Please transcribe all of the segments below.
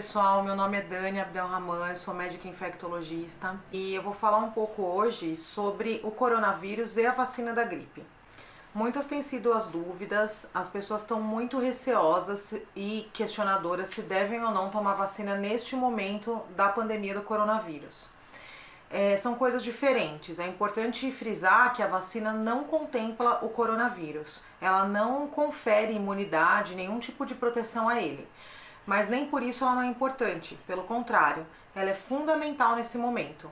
pessoal, meu nome é Dani Abdelrahman, eu sou médica infectologista e eu vou falar um pouco hoje sobre o coronavírus e a vacina da gripe. Muitas têm sido as dúvidas, as pessoas estão muito receosas e questionadoras se devem ou não tomar vacina neste momento da pandemia do coronavírus. São coisas diferentes. É importante frisar que a vacina não contempla o coronavírus. Ela não confere imunidade, nenhum tipo de proteção a ele. Mas nem por isso ela não é importante. Pelo contrário, ela é fundamental nesse momento.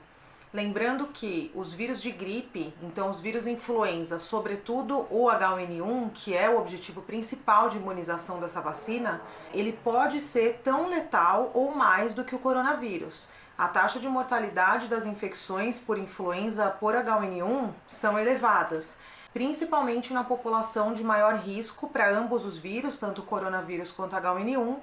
Lembrando que os vírus de gripe, então os vírus influenza, sobretudo o H1N1, que é o objetivo principal de imunização dessa vacina, ele pode ser tão letal ou mais do que o coronavírus. A taxa de mortalidade das infecções por influenza por H1N1 são elevadas, principalmente na população de maior risco para ambos os vírus, tanto o coronavírus quanto o H1N1,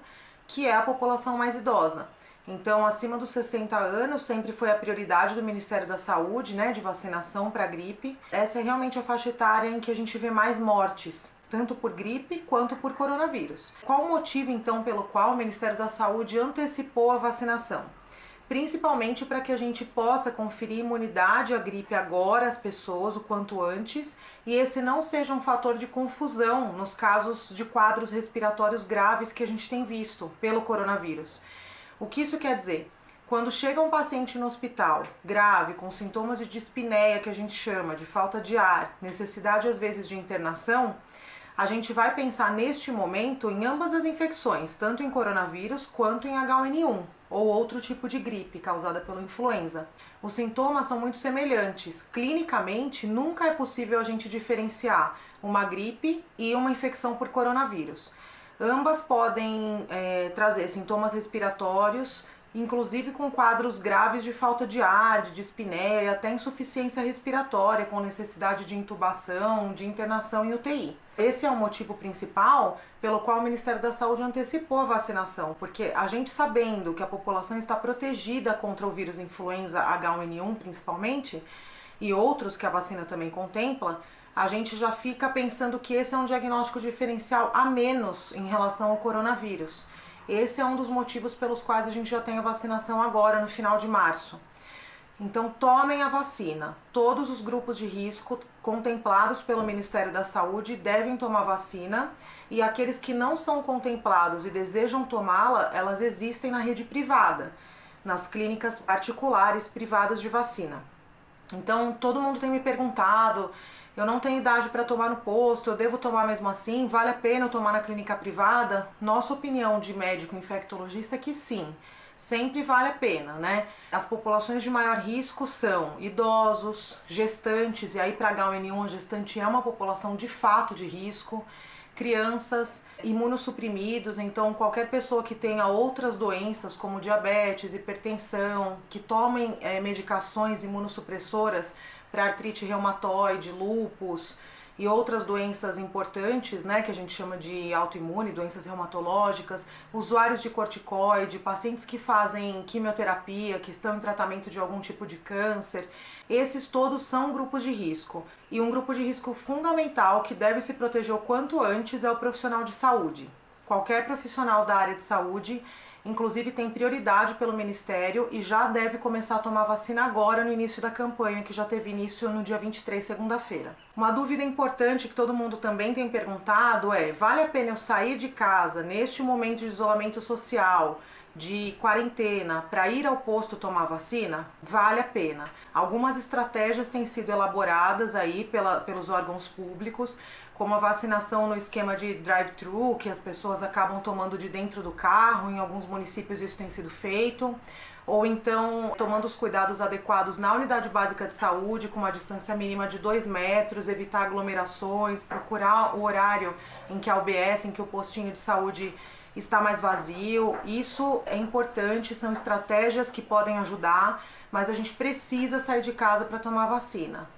que é a população mais idosa. Então, acima dos 60 anos sempre foi a prioridade do Ministério da Saúde, de vacinação para gripe. Essa é realmente a faixa etária em que a gente vê mais mortes, tanto por gripe quanto por coronavírus. Qual o motivo, então, pelo qual o Ministério da Saúde antecipou a vacinação? Principalmente para que a gente possa conferir imunidade à gripe agora às pessoas o quanto antes e esse não seja um fator de confusão nos casos de quadros respiratórios graves que a gente tem visto pelo coronavírus. O que isso quer dizer? Quando chega um paciente no hospital grave, com sintomas de dispneia, que a gente chama de falta de ar, necessidade às vezes de internação, a gente vai pensar neste momento em ambas as infecções, tanto em coronavírus quanto em H1N1 ou outro tipo de gripe causada pela influenza. Os sintomas são muito semelhantes. Clinicamente, nunca é possível a gente diferenciar uma gripe e uma infecção por coronavírus. Ambas podem trazer sintomas respiratórios, inclusive com quadros graves de falta de ar, de dispneia, até insuficiência respiratória, com necessidade de intubação, de internação em UTI. Esse é o motivo principal pelo qual o Ministério da Saúde antecipou a vacinação, porque a gente sabendo que a população está protegida contra o vírus influenza H1N1 principalmente, e outros que a vacina também contempla, a gente já fica pensando que esse é um diagnóstico diferencial a menos em relação ao coronavírus. Esse é um dos motivos pelos quais a gente já tem a vacinação agora, no final de março. Então, tomem a vacina. Todos os grupos de risco contemplados pelo Ministério da Saúde devem tomar vacina e aqueles que não são contemplados e desejam tomá-la, elas existem na rede privada, nas clínicas particulares privadas de vacina. Então, todo mundo tem me perguntado, eu não tenho idade para tomar no posto, eu devo tomar mesmo assim? Vale a pena eu tomar na clínica privada? Nossa opinião de médico infectologista é que sim, sempre vale a pena, As populações de maior risco são idosos, gestantes, e aí para H1N1 a gestante é uma população de fato de risco, crianças, imunossuprimidos, então qualquer pessoa que tenha outras doenças como diabetes, hipertensão, que tomem medicações imunossupressoras para artrite reumatoide, lúpus e outras doenças importantes, que a gente chama de autoimune, doenças reumatológicas, usuários de corticoide, pacientes que fazem quimioterapia, que estão em tratamento de algum tipo de câncer, esses todos são grupos de risco. E um grupo de risco fundamental que deve se proteger o quanto antes é o profissional de saúde. Qualquer profissional da área de saúde, inclusive, tem prioridade pelo Ministério e já deve começar a tomar vacina agora no início da campanha, que já teve início no dia 23, segunda-feira. Uma dúvida importante que todo mundo também tem perguntado é: vale a pena eu sair de casa neste momento de isolamento social, de quarentena, para ir ao posto tomar vacina? Vale a pena. Algumas estratégias têm sido elaboradas aí pelos órgãos públicos, como a vacinação no esquema de drive-thru, que as pessoas acabam tomando de dentro do carro, em alguns municípios isso tem sido feito, ou então tomando os cuidados adequados na unidade básica de saúde, com uma distância mínima de 2 metros, evitar aglomerações, procurar o horário em que a UBS, em que o postinho de saúde está mais vazio. Isso é importante, são estratégias que podem ajudar, mas a gente precisa sair de casa para tomar vacina.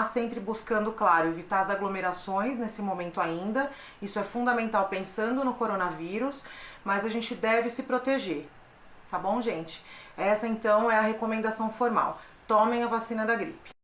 Sempre buscando, claro, evitar as aglomerações nesse momento ainda, isso é fundamental pensando no coronavírus, mas a gente deve se proteger, tá bom, gente? Essa então é a recomendação formal: tomem a vacina da gripe.